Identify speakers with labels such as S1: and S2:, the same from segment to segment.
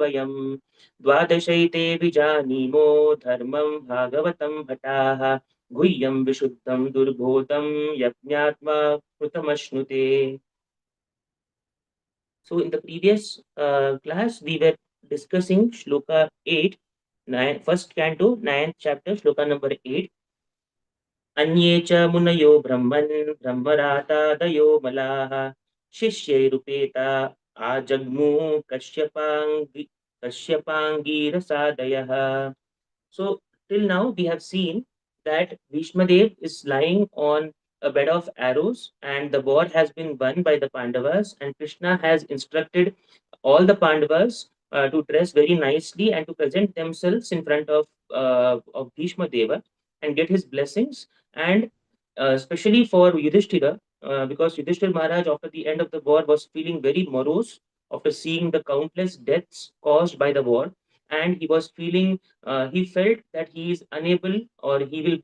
S1: वयम् द्वादशैते विजानीमो धर्मं भागवतं भटाः गुह्यं विशुद्धं दुर्बोधं यज्ञात्मा कृतमश्नुते. So in the previous class, we were discussing Shloka 8, first canto, 9th chapter, Shloka number 8. Anye cha munayo brahman brahmarata malaha शिष्यैरुपेता आजग्मु kashyapangirasadayah. So till now we have seen that Bhishmadev is lying on a bed of arrows and the war has been won by the Pandavas, and Krishna has instructed all the Pandavas to dress very nicely and to present themselves in front of Bhishma Deva and get his blessings, and especially for Yudhishthira, because Yudhishthira Maharaj after the end of the war was feeling very morose after seeing the countless deaths caused by the war, and he was feeling he felt that he is unable, or he will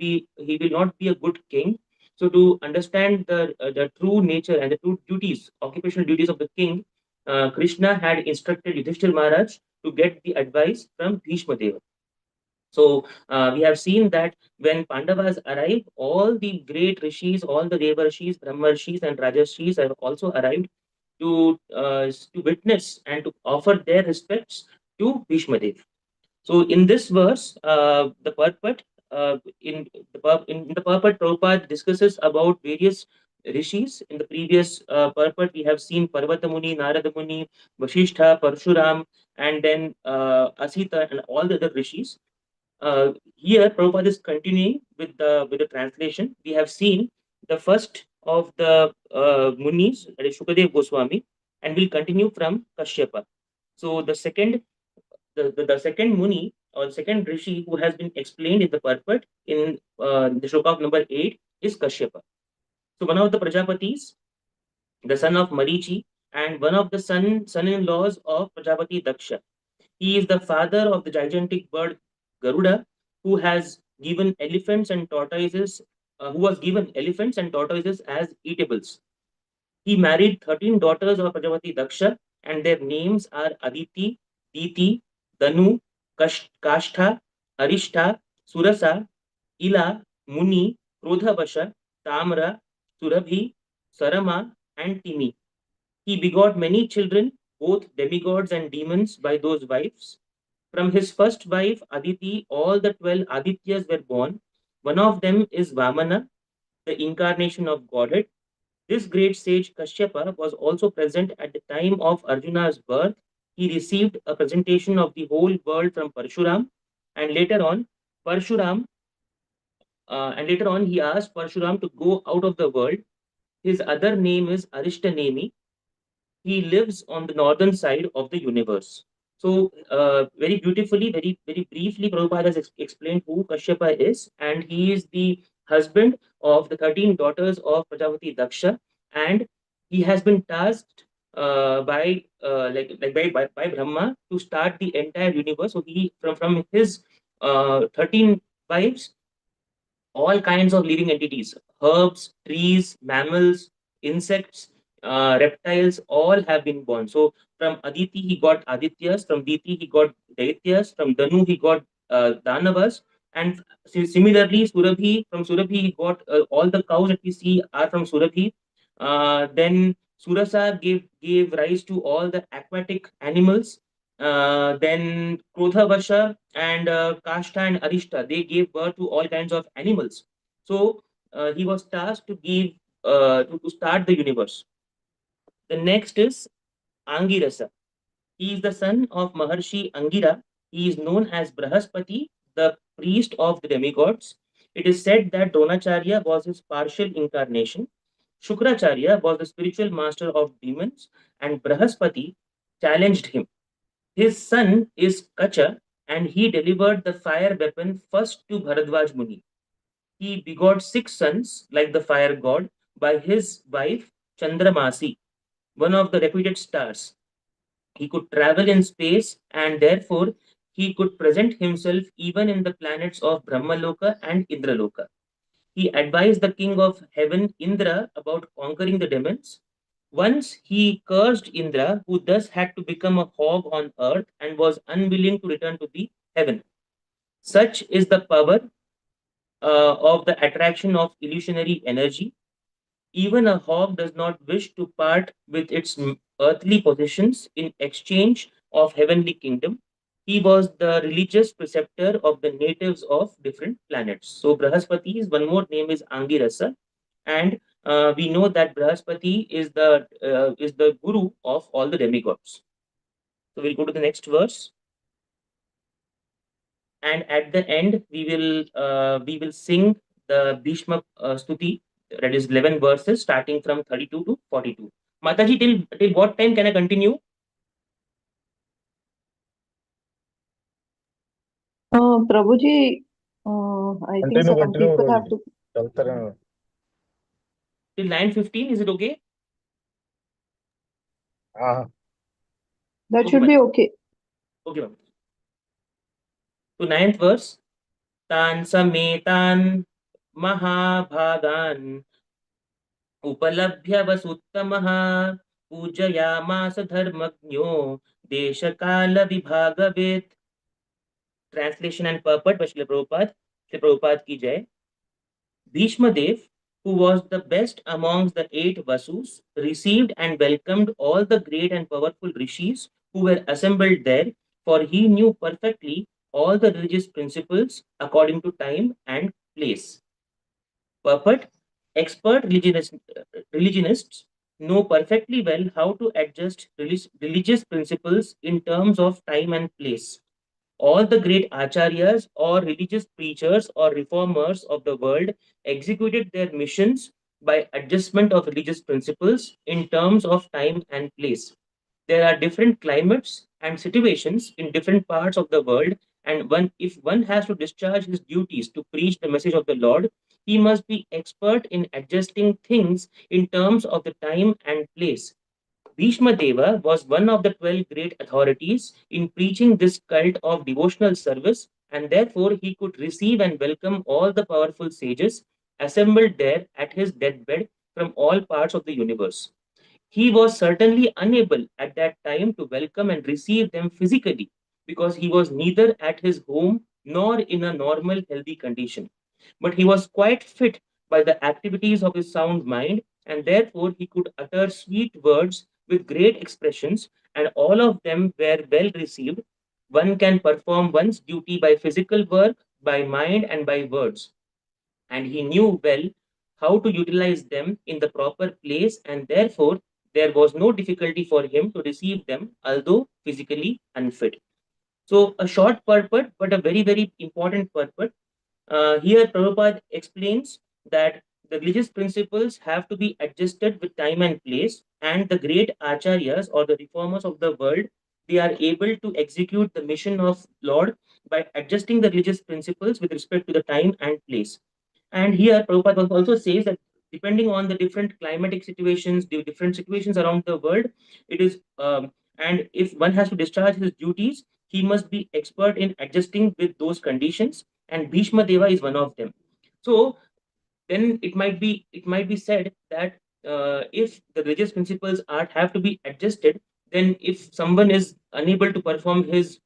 S1: not be a good king. So to understand the true nature and the true duties, occupational duties of the king, Krishna had instructed Yudhishthir Maharaj to get the advice from Bhishma Deva. So we have seen that when Pandavas arrived, all the great rishis, all the Devarshis, Brahmarshis, and Rajarshis have also arrived to witness and to offer their respects to Bhishma Dev. So in this verse, the purport in the purport, Prabhupada discusses about various rishis. In the previous purport, we have seen Parvata Muni, Narada Muni, Vasishtha, Parshuram, and then Asita, and all the other rishis. Here, Prabhupada is continuing with the translation. We have seen the first of the Munis, that is Shukadev Goswami, and we'll continue from Kashyapa. So the second Muni or second Rishi who has been explained in the purport in the shloka number 8 is Kashyapa. So one of the Prajapatis, the son of Marichi, and one of the son-in-laws of Prajapati Daksha. He is the father of the gigantic bird Garuda, who has given elephants and tortoises, who was given elephants and tortoises as eatables. He married 13 daughters of Prajapati Daksha, and their names are Aditi, Diti, Danu, Kashtha, Arishtha, Surasa, Ila, Muni, Krodhavasha, Tamra, Surabhi, Sarama, and Timi. He begot many children, both demigods and demons, by those wives. From his first wife, Aditi, all the 12 Adityas were born. One of them is Vamana, the incarnation of Godhead. This great sage Kashyapa was also present at the time of Arjuna's birth. He received a presentation of the whole world from Parshuram, and later on, Parshuram, and later on, he asked Parshuram to go out of the world. His other name is Arishtanemi. He lives on the northern side of the universe. So, very beautifully, very briefly, Prabhupada has explained who Kashyapa is, and he is the husband of the 13 daughters of Prajapati Daksha, and he has been tasked by Brahma to start the entire universe. So he from his 13 wives, all kinds of living entities, herbs, trees, mammals, insects, reptiles, all have been born. So from Aditi, he got Adityas, from Diti, he got Daityas, from Danu, he got Danavas, and similarly, Surabhi, from Surabhi, he got all the cows that we see are from Surabhi. Then Surasa gave rise to all the aquatic animals. Then Krodhavasha and Kashta and Arishta, they gave birth to all kinds of animals. So he was tasked to give to start the universe. The next is Angirasa. He is the son of Maharshi Angira. He is known as Brahaspati, the priest of the demigods. It is said that Dronacharya was his partial incarnation. Shukracharya was the spiritual master of demons, and Brahaspati challenged him. His son is Kacha, and he delivered the fire weapon first to Bharadwaj Muni. He begot 6 sons, like the fire god, by his wife Chandramasi, one of the reputed stars. He could travel in space, and therefore he could present himself even in the planets of Brahmaloka and Indraloka. He advised the king of heaven, Indra, about conquering the demons. Once he cursed Indra, who thus had to become a hog on earth and was unwilling to return to the heaven. Such is the power of the attraction of illusionary energy. Even a hog does not wish to part with its earthly possessions in exchange of heavenly kingdom. He was the religious preceptor of the natives of different planets. So Brahaspati's one more name is Angirasa, and we know that Brahaspati is the guru of all the demigods. So we'll go to the next verse, and at the end we will sing the Bhishma Stuti, that is 11 verses starting from 32 to 42. Mataji, till what time can I continue?
S2: Prabhuji, I think
S3: Continue,
S2: some
S3: continue,
S2: people have
S3: Rohit.
S2: to.
S3: चलता रहना.
S1: Till 9:15, is it okay?
S3: हाँ.
S2: That
S1: Okay,
S2: should be
S1: Mataji.
S2: okay.
S1: Okay, ma'am. So ninth verse. Tan sametan महाभागान् उपलभ्य वसुत्तमः पूजयामास धर्मज्ञो देशकालविभागवेत्. Translation and purport by Srila Prabhupada. Srila Prabhupada ki jai. Bhishma Dev, who was the best amongst the eight Vasus, received and welcomed all the great and powerful rishis who were assembled there, for he knew perfectly all the religious principles according to time and place. Purport. Expert religionists know perfectly well how to adjust religious principles in terms of time and place. All the great acharyas or religious preachers or reformers of the world executed their missions by adjustment of religious principles in terms of time and place. There are different climates and situations in different parts of the world, and if one has to discharge his duties to preach the message of the Lord, he must be expert in adjusting things in terms of the time and place. Bhishma Deva was one of the 12 great authorities in preaching this cult of devotional service, and therefore he could receive and welcome all the powerful sages assembled there at his deathbed from all parts of the universe. He was certainly unable at that time to welcome and receive them physically because he was neither at his home nor in a normal, healthy condition. But he was quite fit by the activities of his sound mind, and therefore he could utter sweet words with great expressions, and all of them were well received. One can perform one's duty by physical work, by mind, and by words, and he knew well how to utilize them in the proper place, and therefore there was no difficulty for him to receive them, although physically unfit. So, a short purport, but a very, very important purport. Here, Prabhupada explains that the religious principles have to be adjusted with time and place, and the great acharyas or the reformers of the world, they are able to execute the mission of Lord by adjusting the religious principles with respect to the time and place. And here, Prabhupada also says that depending on the different climatic situations, the different situations around the world, it is, and if one has to discharge his duties, he must be expert in adjusting with those conditions, and Bhishma Deva is one of them. So then it might be said that if the religious principles are have to be adjusted, then if someone is unable to perform his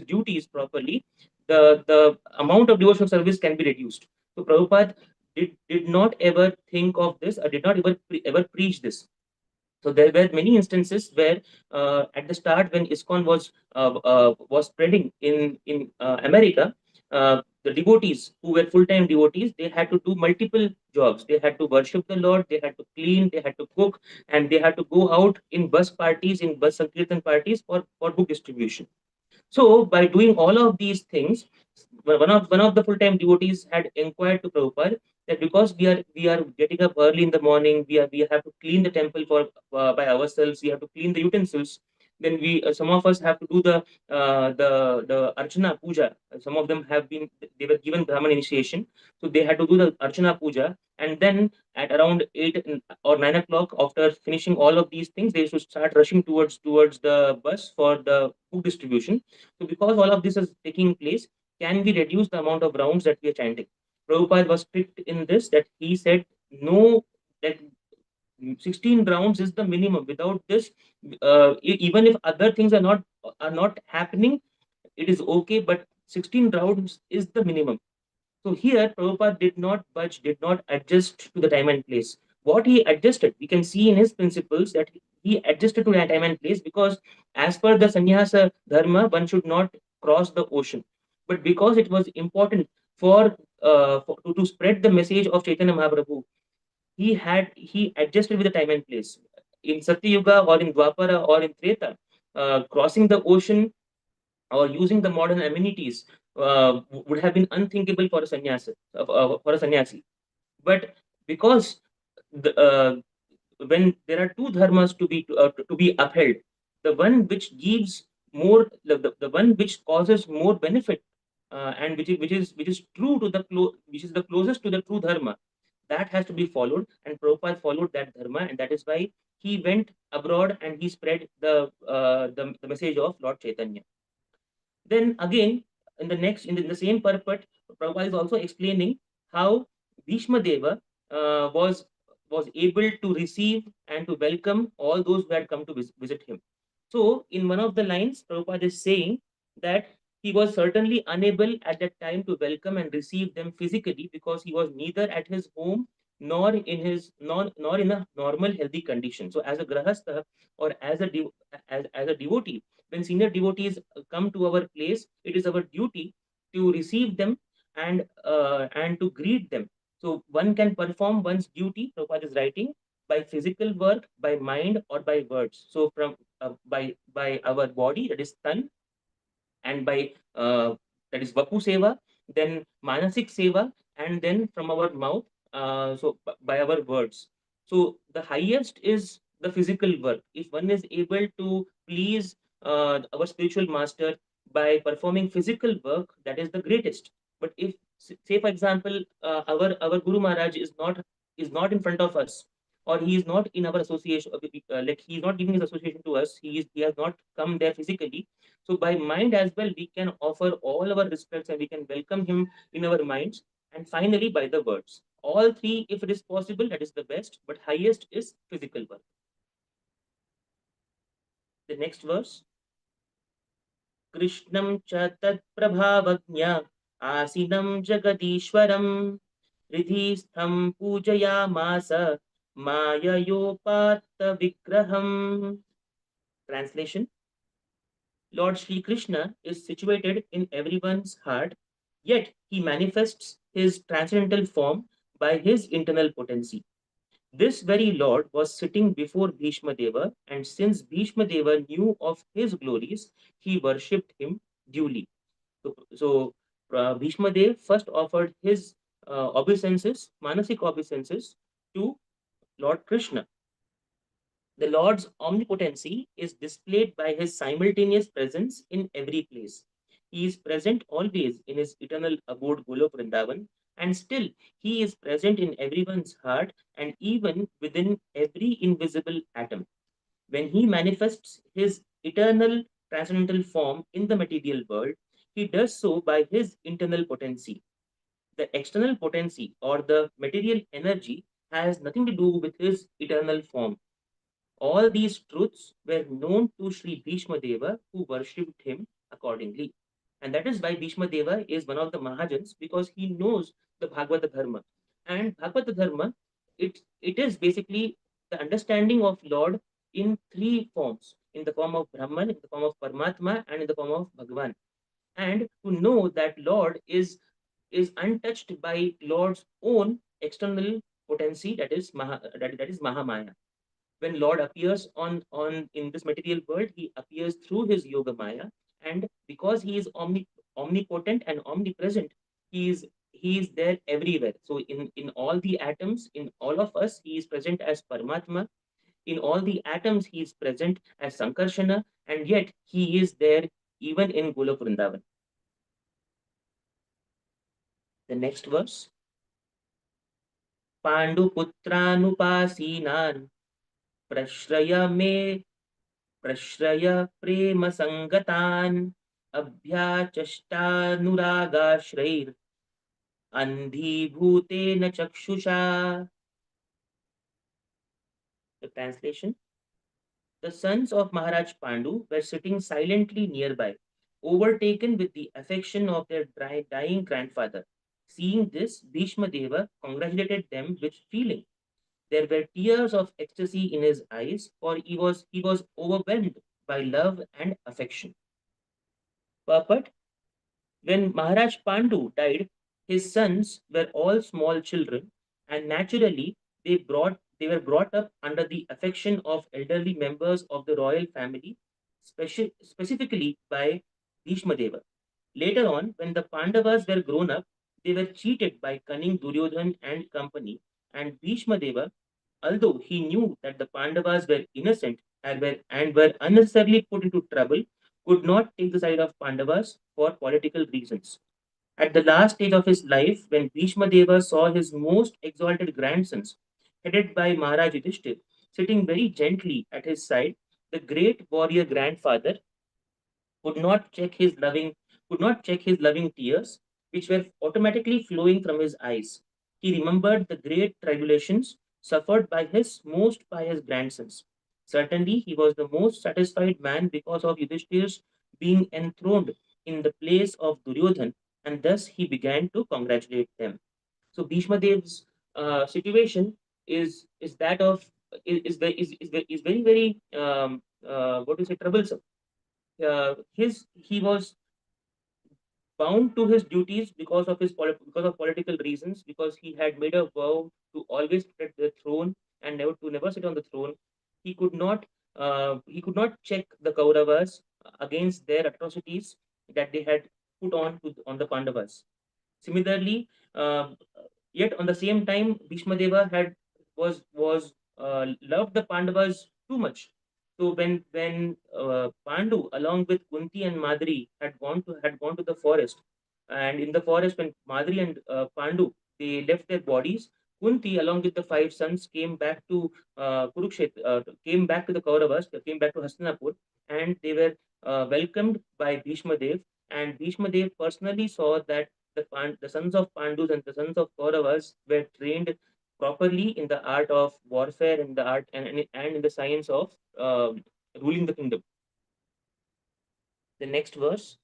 S1: duties properly, the amount of devotional service can be reduced. So Prabhupada did not ever think of this, or did not ever preach this. So there were many instances where, at the start, when ISKCON was spreading in America, the devotees who were full-time devotees, they had to do multiple jobs. They had to worship the Lord, they had to clean, they had to cook, and they had to go out in bus parties, in bus sankirtan parties for book distribution. So by doing all of these things, one of the full-time devotees had inquired to Prabhupada that because we are getting up early in the morning, we have to clean the temple for by ourselves, we have to clean the utensils. Then we some of us have to do the archana puja. Some of them they were given Brahman initiation, so they had to do the archana puja, and then at around 8 or 9 o'clock, after finishing all of these things, they should start rushing towards the bus for the book distribution. So because all of this is taking place, can we reduce the amount of rounds that we are chanting? Prabhupada was strict in this, that he said no, that 16 rounds is the minimum. Without this, even if other things are not happening, it is okay, but 16 rounds is the minimum. So here, Prabhupada did not budge, did not adjust to the time and place. What he adjusted, we can see in his principles that he adjusted to the time and place, because as per the sannyasa dharma, one should not cross the ocean. But because it was important to spread the message of Chaitanya Mahaprabhu, he adjusted with the time and place. In Satyuga or in Dwapara or in Treta, crossing the ocean or using the modern amenities would have been unthinkable for a sannyasi. But because when there are two dharmas to be upheld, the one which gives more, the one which causes more benefit, and which is true to which is the closest to the true dharma, that has to be followed, and Prabhupada followed that dharma, and that is why he went abroad and he spread the message of Lord Chaitanya. Then again, in the same purport, Prabhupada is also explaining how Bhishma Deva was able to receive and to welcome all those who had come to visit him. So, in one of the lines, Prabhupada is saying that he was certainly unable at that time to welcome and receive them physically, because he was neither at his home nor in a normal healthy condition. So, as a grahastha or as a devotee, when senior devotees come to our place, it is our duty to receive them and to greet them. So one can perform one's duty, Prabhupada is writing, by physical work, by mind, or by words. So by our body, that is tan, and by that is Vapu Seva, then Manasik Seva, and then from our mouth, by our words. So the highest is the physical work. If one is able to please our spiritual master by performing physical work, that is the greatest. But if, say for example, our Guru Maharaj is not in front of us, or he is not in our association, like he is not giving his association to us, he has not come there physically, so by mind as well, we can offer all our respects and we can welcome him in our minds. And finally, by the words. All three, if it is possible, that is the best, but highest is physical work. The next verse. Krishnam cha tat prabhavagnya asinam jagadishwaram ridhistham pujayamasa mayayopatta vigraham. Translation. Lord Sri Krishna is situated in everyone's heart, yet he manifests his transcendental form by his internal potency. This very Lord was sitting before Bhishma Deva, and since Bhishma Deva knew of his glories, he worshipped him duly. So Bhishma Dev first offered his obeisances, manasic obeisances, to Lord Krishna. The Lord's omnipotency is displayed by his simultaneous presence in every place. He is present always in his eternal abode Golok Vrindavan, and still he is present in everyone's heart and even within every invisible atom. When he manifests his eternal transcendental form in the material world, he does so by his internal potency. The external potency or the material energy has nothing to do with his eternal form. All these truths were known to Sri Bhishma Deva, who worshipped him accordingly. And that is why Bhishma Deva is one of the Mahajans, because he knows the Bhagavata Dharma. And Bhagavata Dharma, it is basically the understanding of Lord in three forms, in the form of Brahman, in the form of Paramatma, and in the form of Bhagavan. And to know that Lord is untouched by Lord's own external potency, that is Mahamaya. When Lord appears on in this material world, he appears through his yoga maya, and because he is omnipotent and omnipresent, he is there everywhere. So in all the atoms, in all of us, he is present as Paramatma. In all the atoms, he is present as Sankarshana, and yet he is there even in Golok Vrindavan. The next verse. Panduputranupasinaan prashraya me प्रश्रय प्रेम संगतान अभ्याचष्टानुरागाश्रैर अंधीभूतेन चक्षुषा. The translation: the sons of Maharaj Pandu were sitting silently nearby, overtaken with the affection of their dying grandfather. Seeing this, Bhishma Deva congratulated them with feeling. There were tears of ecstasy in his eyes, for he was overwhelmed by love and affection. Purport: when Maharaj Pandu died, his sons were all small children, and naturally they were brought up under the affection of elderly members of the royal family, specifically by Bhishma Deva. Later on, when the Pandavas were grown up, they were cheated by cunning Duryodhan and company, and Bhishma Deva, although he knew that the Pandavas were innocent and were unnecessarily put into trouble, could not take the side of Pandavas for political reasons. At the last stage of his life, when Bhishma Deva saw his most exalted grandsons, headed by Maharaj Yudhishthir, sitting very gently at his side, the great warrior grandfather could not check his loving could not check his loving tears, which were automatically flowing from his eyes. He remembered the great tribulations suffered by his most pious grandsons. Certainly, he was the most satisfied man because of Yudhishthir's being enthroned in the place of Duryodhan, and thus he began to congratulate them. So Bhishma Dev's situation is that of is very very what do you say, troublesome. His He was bound to his duties because of because of political reasons, because he had made a vow to always protect the throne and never sit on the throne. He could not check the Kauravas against their atrocities that they had put on the Pandavas. Similarly, yet on the same time, Bhishma Deva was loved the Pandavas too much. So when Pandu, along with Kunti and Madri, had gone to the forest, and in the forest when Madri and Pandu they left their bodies, Kunti, along with the five sons, came back to Kurukshetra, came back to the Kauravas, came back to Hastinapur, and they were welcomed by Bhishma Dev. And Bhishma Dev personally saw that the sons of Pandus and the sons of Kauravas were trained properly in the art of warfare and the art and in the science of ruling the kingdom. The next verse: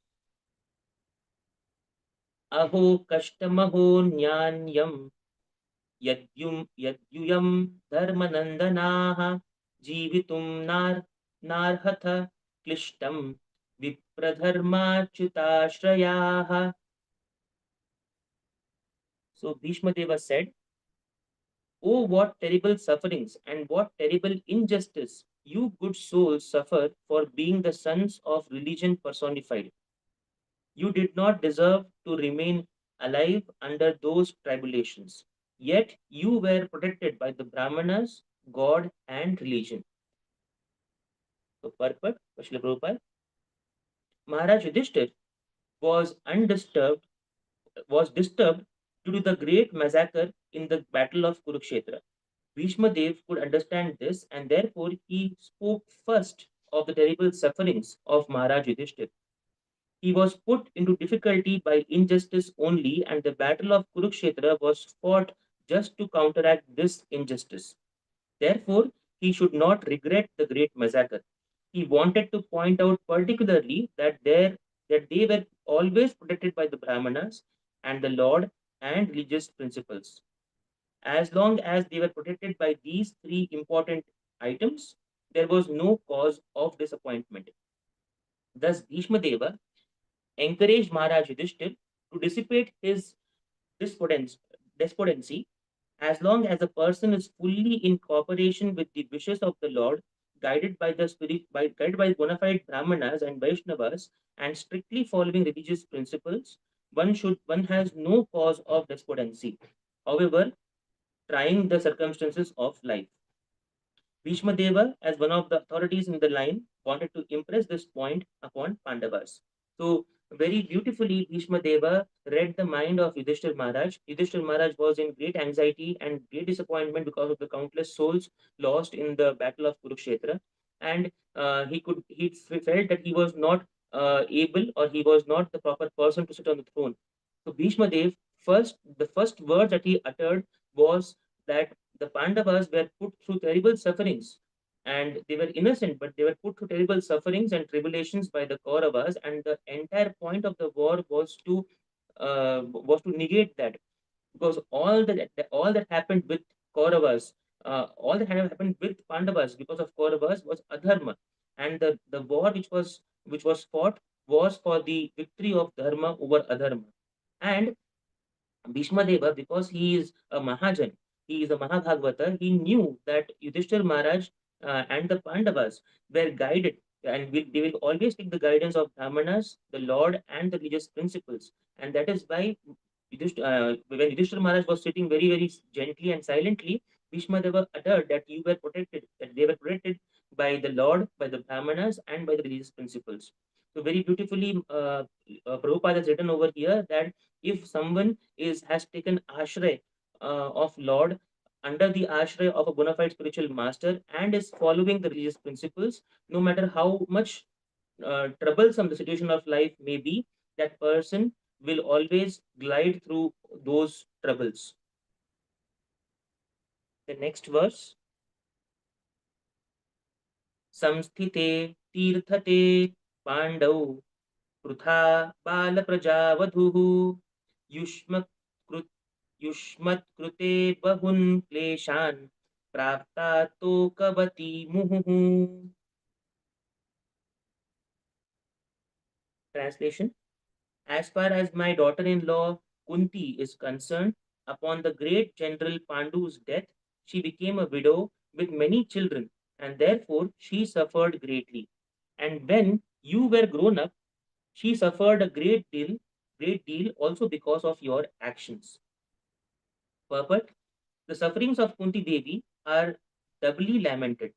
S1: Aho kashtamaho nyanyam यद्युयं धर्मनन्दनाः जीवितुं नार्हथ क्लिष्टं विप्रधर्माच्युताश्रयाः. So Bhishma Deva said, "Oh, what terrible sufferings and what terrible injustice you good souls suffer for being the sons of religion personified. You did not deserve to remain alive under those tribulations. Yet you were protected by the Brahmanas, God, and religion." So, purport, Srila Prabhupada, Maharaj Yudhishthir was disturbed due to the great massacre in the battle of Kurukshetra. Bhishma Dev could understand this, and therefore he spoke first of the terrible sufferings of Maharaj Yudhishthir. He was put into difficulty by injustice only, and the battle of Kurukshetra was fought just to counteract this injustice. Therefore, he should not regret the great massacre. He wanted to point out particularly that they were always protected by the Brahmanas and the Lord and religious principles. As long as they were protected by these three important items, there was no cause of disappointment. Thus, Bhishma Deva encouraged Maharaj Yudhishthir to dissipate his despotency, despondency. As long as a person is fully in cooperation with the wishes of the Lord, guided by bona fide Brahmanas and Vaishnavas, and strictly following religious principles, one has no cause of despondency. However, trying the circumstances of life. Bhishma Deva, as one of the authorities in the line, wanted to impress this point upon Pandavas. So, very beautifully, Bhishma Deva read the mind of Yudhishthir Maharaj. Yudhishthir Maharaj was in great anxiety and great disappointment because of the countless souls lost in the battle of Kurukshetra, and he felt that he was not able, or he was not the proper person to sit on the throne. So Bhishma Dev, the first word that he uttered was that the Pandavas were put through terrible sufferings, and they were innocent, but they were put through terrible sufferings and tribulations by the Kauravas, and the entire point of the war was to negate that, because all that happened with Kauravas, all that had happened with Pandavas because of Kauravas was adharma, and the war which was fought was for the victory of dharma over adharma. And Bhishma Deva, because he is a Mahajan, he is a Mahabhagavata, he knew that Yudhishthir Maharaj and the Pandavas were guided, and they will always take the guidance of Brahmanas, the Lord, and the religious principles. And that is why when Yudhishthir Maharaj was sitting very, very gently and silently, Bhishma Deva uttered that you were protected, that they were protected by the Lord, by the Brahmanas, and by the religious principles. So very beautifully, Prabhupada has written over here that if someone has taken ashray of Lord, under the ashray of a bona fide spiritual master, and is following the religious principles, no matter how much troublesome the situation of life may be, that person will always glide through those troubles. The next verse, samsthite tirthate pandau Pritha बालप्रजावधूः युष्मत्कृ युष्मत्कृते बहुन् क्लेशान् प्राप्ता तोकवती मुहुः. Translation: As far as my daughter-in-law Kunti is concerned, upon the great general Pandu's death, she became a widow with many children, and therefore she suffered greatly. And when you were grown up, she suffered a great deal also because of your actions. Purport: The sufferings of Kunti Devi are doubly lamented.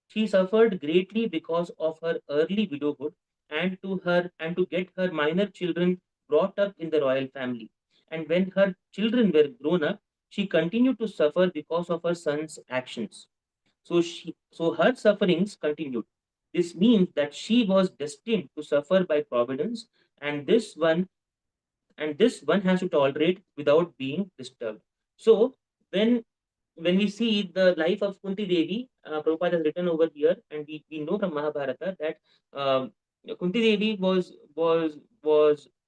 S1: She suffered greatly because of her early widowhood, and to get her minor children brought up in the royal family. And when her children were grown up, she continued to suffer because of her son's actions. So her sufferings continued. This means that she was destined to suffer by providence, and this one has to tolerate without being disturbed. So when when we see the life of Kunti Devi, Prabhupada has written over here, and we know from Mahabharata that Kunti Devi was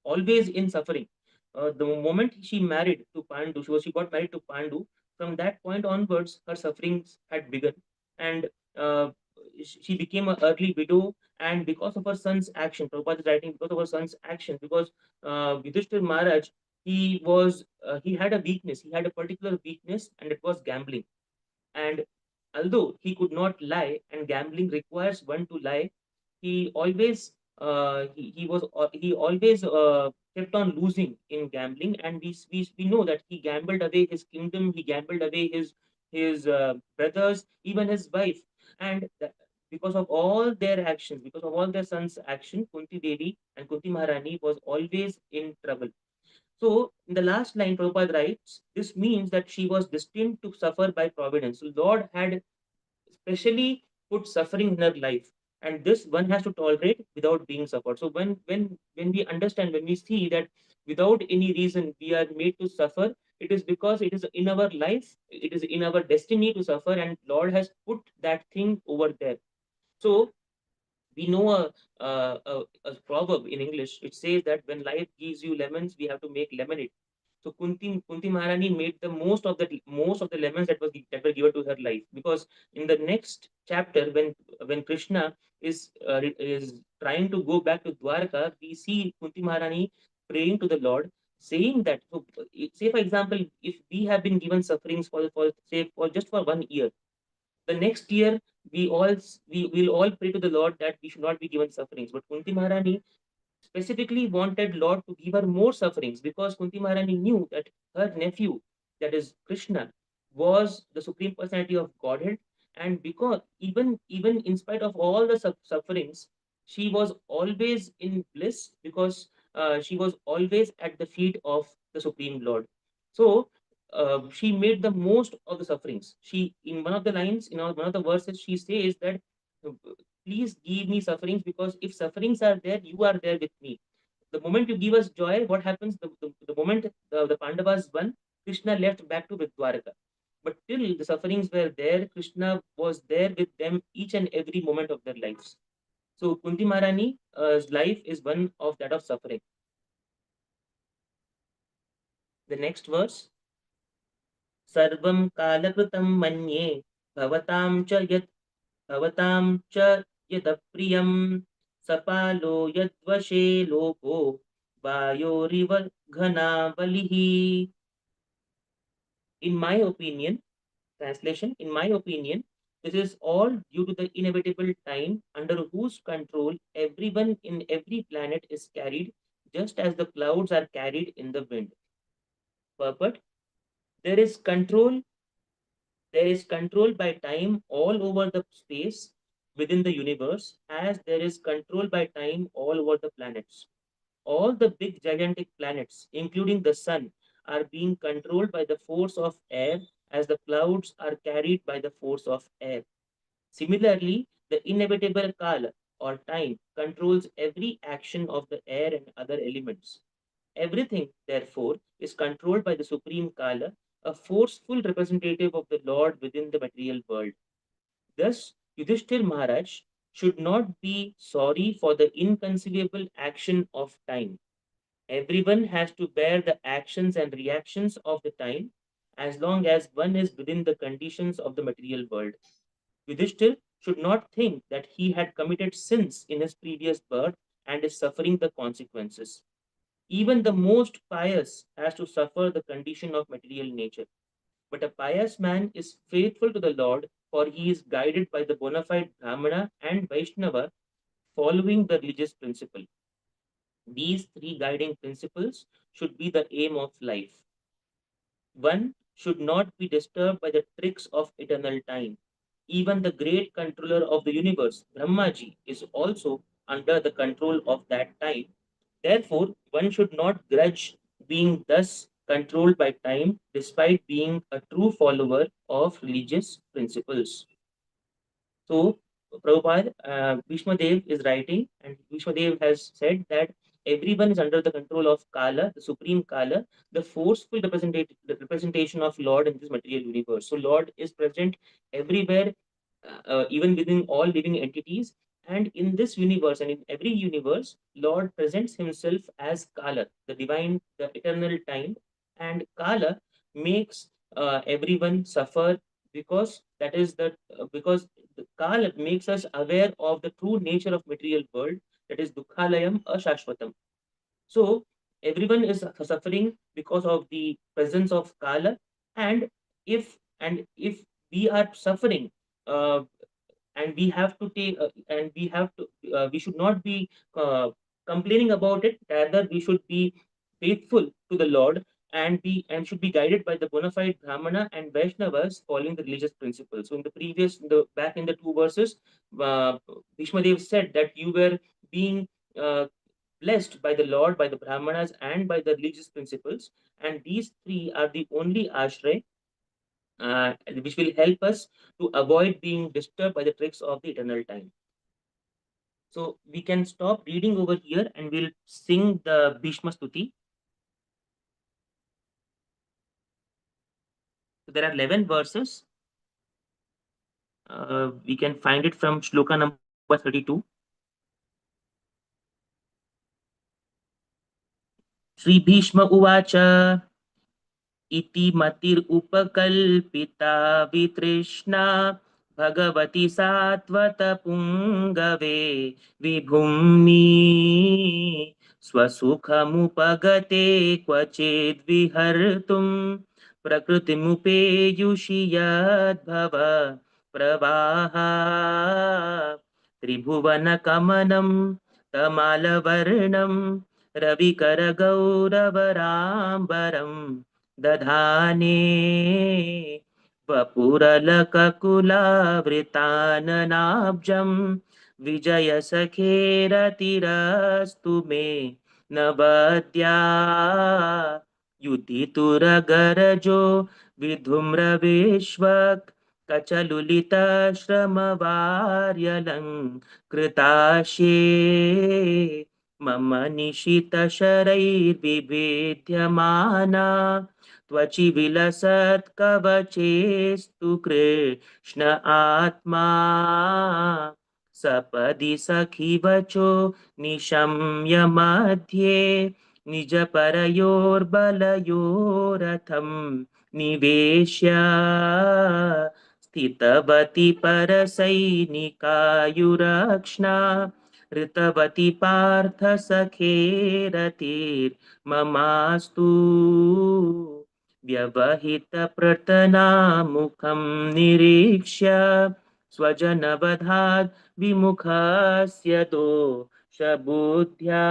S1: always in suffering. The moment she married to Pandu, she got married to Pandu. From that point onwards, her sufferings had begun, and uh, she became an early widow. And because of her son's action, Prabhupada is writing because of her son's action, because Yudhishthir Maharaj, he had a weakness. He had a particular weakness, and it was gambling. And although he could not lie, and gambling requires one to lie, he always he always kept on losing in gambling. And we know that he gambled away his kingdom, he gambled away his brothers, even his wife. And because of all their actions, because of all their sons' action, Kunti Devi and Kunti Maharani was always in trouble. So, in the last line, Prabhupada writes, this means that she was destined to suffer by providence. So, Lord had specially put suffering in her life, and this one has to tolerate without being suffered. So, when we understand, when we see that without any reason we are made to suffer, it is because it is in our life, it is in our destiny to suffer, and Lord has put that thing over there. So, we know a proverb in English. It says that when life gives you lemons, we have to make lemonade. So Kunti Maharani made the most of the lemons that were given to her life, because in the next chapter, when Krishna is trying to go back to Dwarka, we see Kunti Maharani praying to the Lord, saying that, so, say for example, if we have been given sufferings for say for just for 1 year, the next year we will all pray to the Lord that we should not be given sufferings. But Kunti Maharani specifically wanted Lord to give her more sufferings, because Kunti Maharani knew that her nephew, that is Krishna, was the supreme personality of Godhead. And because even in spite of all the sufferings, she was always in bliss, because she was always at the feet of the Supreme Lord. So she made the most of the sufferings. She, in one of the lines, in one of the verses, she says that, uh, please give me sufferings, because if sufferings are there, you are there with me. The moment you give us joy, what happens? The moment the Pandavas won, Krishna left back to Dwarka. But till the sufferings were there, Krishna was there with them each and every moment of their lives. So Kunti Maharani's life is one of that of suffering. The next verse, Sarvam Kalakrutam Manye Bhavatam Cha Yat Bhavatam Cha Yadapriyam Sapalo Yadvashe Lopo Vayoriva Ghana Valihi. In my opinion, translation, in my opinion, this is all due to the inevitable time under whose control everyone in every planet is carried, just as the clouds are carried in the wind. Purport, there is control, there is control by time all over the space within the universe, as there is control by time all over the planets. All the big gigantic planets, including the sun, are being controlled by the force of air, as the clouds are carried by the force of air. Similarly, the inevitable Kala or time controls every action of the air and other elements. Everything, therefore, is controlled by the Supreme Kala, a forceful representative of the Lord within the material world. Thus, Yudhishthir Maharaj should not be sorry for the inconceivable action of time. Everyone has to bear the actions and reactions of the time as long as one is within the conditions of the material world. Yudhishthir should not think that he had committed sins in his previous birth and is suffering the consequences. Even the most pious has to suffer the condition of material nature. But a pious man is faithful to the Lord, for he is guided by the bona fide Brahmana and Vaishnava following the religious principle. These three guiding principles should be the aim of life. One should not be disturbed by the tricks of eternal time. Even the great controller of the universe, Brahmaji, is also under the control of that time. Therefore, one should not grudge being thus controlled by time despite being a true follower of religious principles. So, Prabhupada, Bhishma Dev is writing, and Bhishma Dev has said that everyone is under the control of Kala, the supreme Kala, the forceful representation of Lord in this material universe. So, Lord is present everywhere, even within all living entities. And in this universe and in every universe, Lord presents himself as Kala, the divine, the eternal time. And Kala makes everyone suffer because that is the because the Kala makes us aware of the true nature of material world, that is Dukhalayam Ashashvatam. So everyone is suffering because of the presence of Kala, and if we are suffering, uh, and we have to take and we should not be complaining about it. Rather, we should be faithful to the Lord, and should be guided by the bona fide Brahmana and Vaishnavas following the religious principles. So in the previous, the back in the two verses, uh, Bhishmadev said that you were being uh, blessed by the Lord, by the Brahmanas, and by the religious principles, and these three are the only ashray which will help us to avoid being disturbed by the tricks of the eternal time. So we can stop reading over here and we'll sing the Bhishma Stuti. So there are 11 verses. We can find it from Shloka number 32. Sri Bhishma Uvacha इति मतिरुपकल्पिता वितृष्णा भगवती सात्वत पुंगवे विभुम्नि स्वसुखमुपगते क्वचिद् विहर्तुं प्रकृतिमुपेयुषि यद्भव प्रवाहा त्रिभुवनकमनं तमालवर्णं रविकरगौरवराम्बरम् दधाने वपुरलककुलावृताननाब्जं विजयसखेरतिरस्तु मे नवद्या युतितुरगरजो विधूम्रविश्वक् कचलुलितश्रमवार्यलङ्कृताशे मम निशितशरैर्विभेद्यमाना त्वचि विलसत् कवचेस्तु कृष्ण आत्मा सपदि सखिवचो निशम्य मध्ये निजपरयोर्बलयोरथं निवेश्य स्थितवती परसैनिकायुरक्ष्णा ऋतवती पार्थ सखेरतिर्ममास्तु व्यवहितप्रतनामुखं निरीक्ष्य स्वजनवधात् विमुखस्य दोषबुद्ध्या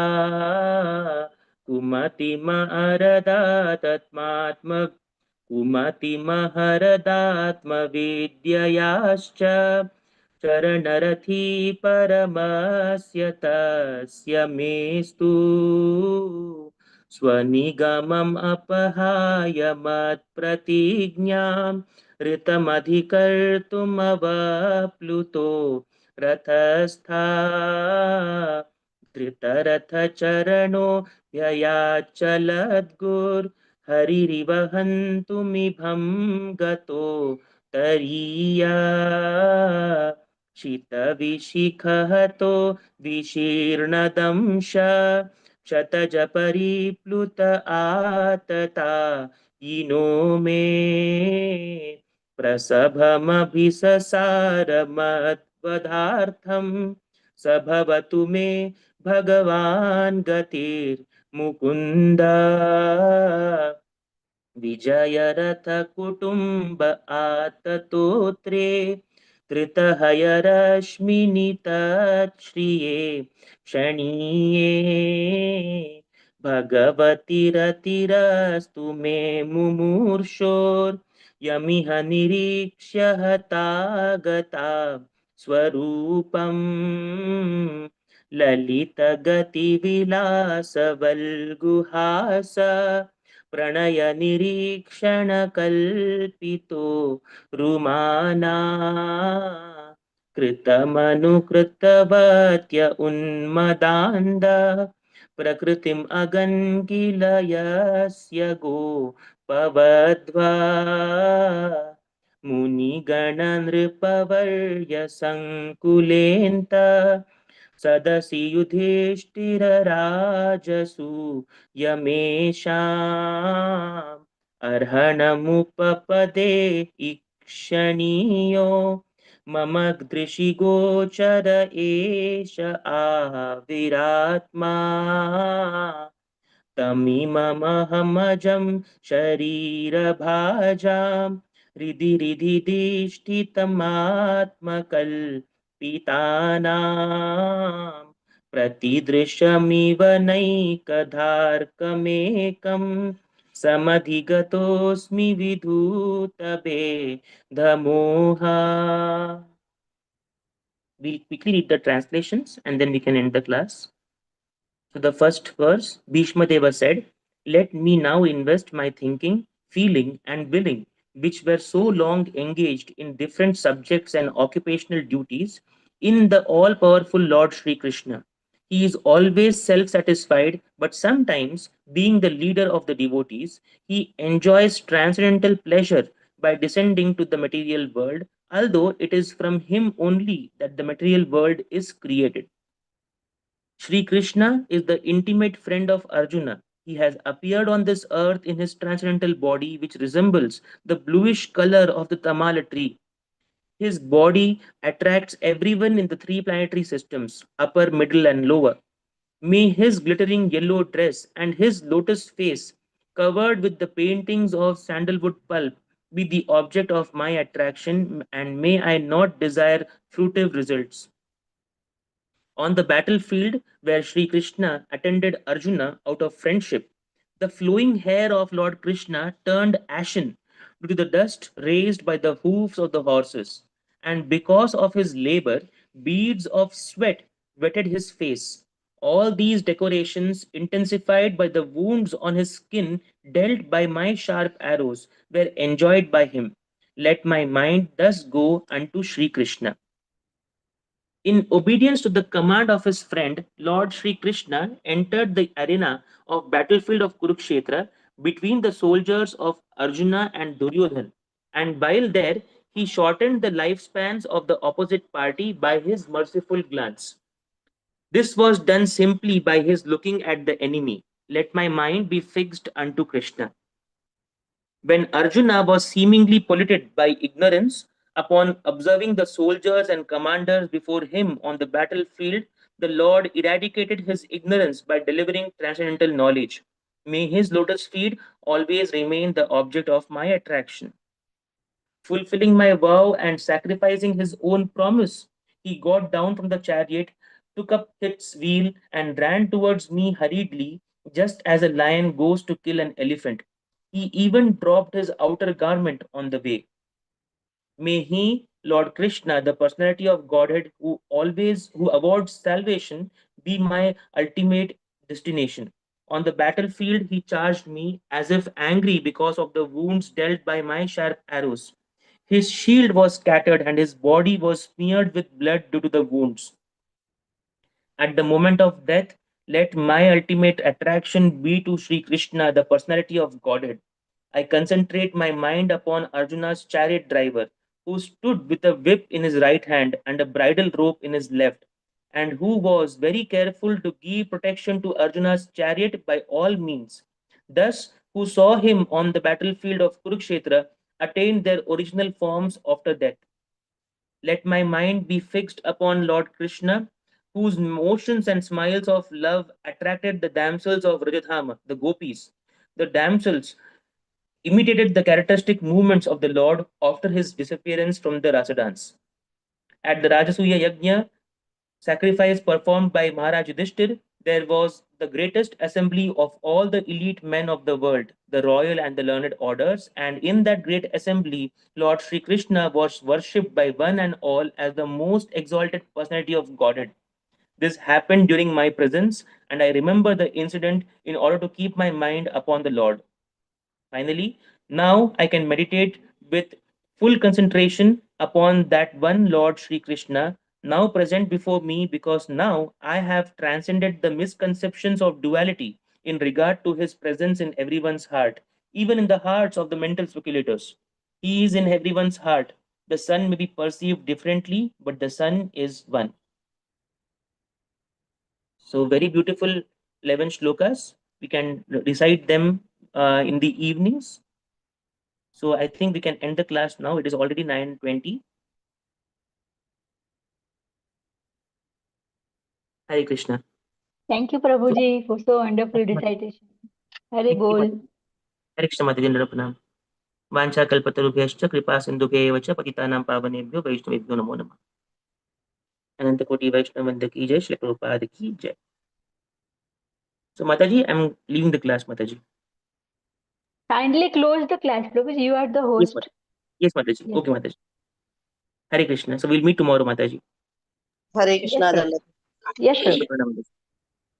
S1: कुमतिमहरदात्मात्म कुमतिमहरदात्मविद्ययाश्च चरणरथी परमस्य तस्य मेस्तु स्वनिगमम् अपहाय मत्प्रतिज्ञां ऋतमधिकर्तुमवप्लुतो रथस्था धृतरथचरणो व्ययाच्चलद्गुर्हरिरिव हन्तुमिभं गतो तरीया शितविशिखहतो विशीर्णदंश शतजपरिप्लुत आतता यिनो मे प्रसभमभिससारमत्वदार्थं स भवतु मे भगवान् गतिर्मुकुन्द विजयरथकुटुम्ब आततोत्रे धृतहयरश्मिनि तच्छ्रिये क्षणीये भगवतिरतिरस्तु मे मुमूर्षोर्यमिह निरीक्ष्य हतागता स्वरूपम् ललितगतिविलासवल्गुहास प्रणयनिरीक्षणकल्पितो रुमाना कृतमनुकृतवत्य उन्मदान्द प्रकृतिम् अगन्किलयस्य गोपवध्वा मुनिगणनृपवर्यसङ्कुलेऽन्त सदसि युधिष्ठिरराजसु यमेषाम् अर्हणमुपपदे इक्षणीयो मम दृशिगोचर एष आविरात्मा तमिममहमजं शरीरभाजां हृदि हृदिधिष्ठितमात्मकल्पितानां प्रतिदृशमिव नैकधार्कमेकं समधिगतोऽस्मि विधूतभेदमोहा. We'll quickly read the translations and then we can end the class. So the first verse, Bhishma Deva said, "Let me now invest my thinking, feeling, and willing, which were so long engaged in different subjects and occupational duties, in the all powerful Lord Sri Krishna. He is always self satisfied, but sometimes, being the leader of the devotees, he enjoys transcendental pleasure by descending to the material world, although it is from him only that the material world is created. Sri Krishna is the intimate friend of Arjuna. He has appeared on this earth in his transcendental body, which resembles the bluish color of the tamala tree. His body attracts everyone in the three planetary systems, upper, middle, and lower. May his glittering yellow dress and his lotus face, covered with the paintings of sandalwood pulp, be the object of my attraction, and may I not desire fruitive results. On the battlefield where Sri Krishna attended Arjuna out of friendship, the flowing hair of Lord Krishna turned ashen due to the dust raised by the hoofs of the horses, and because of his labor, beads of sweat wetted his face. All these decorations, intensified by the wounds on his skin dealt by my sharp arrows, were enjoyed by him. Let my mind thus go unto Sri Krishna. In obedience to the command of his friend, Lord Sri Krishna entered the arena of battlefield of Kurukshetra between the soldiers of Arjuna and Duryodhan. And while there, he shortened the lifespans of the opposite party by his merciful glance. This was done simply by his looking at the enemy. Let my mind be fixed unto Krishna. When Arjuna was seemingly polluted by ignorance, upon observing the soldiers and commanders before him on the battlefield, the Lord eradicated his ignorance by delivering transcendental knowledge. May his lotus feet always remain the object of my attraction. Fulfilling my vow and sacrificing his own promise, he got down from the chariot, took up its wheel, and ran towards me hurriedly, just as a lion goes to kill an elephant. He even dropped his outer garment on the way. May he, Lord Krishna, the personality of Godhead who awards salvation, be my ultimate destination. On the battlefield, he charged me as if angry because of the wounds dealt by my sharp arrows. His shield was scattered and his body was smeared with blood due to the wounds. At the moment of death, let my ultimate attraction be to Sri Krishna, the personality of Godhead. I concentrate my mind upon Arjuna's chariot driver, who stood with a whip in his right hand and a bridle rope in his left, and who was very careful to give protection to Arjuna's chariot by all means. Thus, who saw him on the battlefield of Kurukshetra attained their original forms after death. Let my mind be fixed upon Lord Krishna, whose motions and smiles of love attracted the damsels of Rajadhama, the gopis. The damsels imitated the characteristic movements of the Lord after his disappearance from the Rasa dance. At the Rajasuya Yajna, sacrifice performed by Maharaj Yudhishthir, there was the greatest assembly of all the elite men of the world, the royal and the learned orders, and in that great assembly, Lord Sri Krishna was worshipped by one and all as the most exalted personality of Godhead. This happened during my presence, and I remember the incident in order to keep my mind upon the Lord. Finally, now I can meditate with full concentration upon that one Lord Sri Krishna, now present before me, because now I have transcended the misconceptions of duality in regard to his presence in everyone's heart, even in the hearts of the mental speculators. He is in everyone's heart. The sun may be perceived differently, but the sun is one. So, very beautiful 11 shlokas. We can recite them in the evenings. So I think we can end the class now. It is already 9:20. Hare Krishna.
S3: Thank you,
S1: So
S3: Prabhuji, for so wonderful recitation. Hare
S1: thank you,
S3: Bol.
S1: Hare Krishna Mataji Narapanam. वांछा कल्पतरुभ्यश्च कृपा सिंधुभ्य एव च पतितानां पावनेभ्यो वैष्णवेभ्यो नमो नमः. अनंत कोटि वैष्णव one की जय. श्री प्रभुपाद की जय. So Mataji, I'm leaving the class, Mataji.
S3: Kindly close the class, Prabhuji. You are the
S1: Yes,
S3: host.
S1: Mataji. Yes, Mataji.
S3: Yes.
S1: Okay, Mataji. Hare Krishna. So we'll meet tomorrow, Mataji.
S2: Hare
S3: Yes,
S2: Krishna,
S3: Prabhuji.
S2: Dandavat.
S3: Yes,
S1: Dandavat
S3: Prabhuji.
S1: pranam.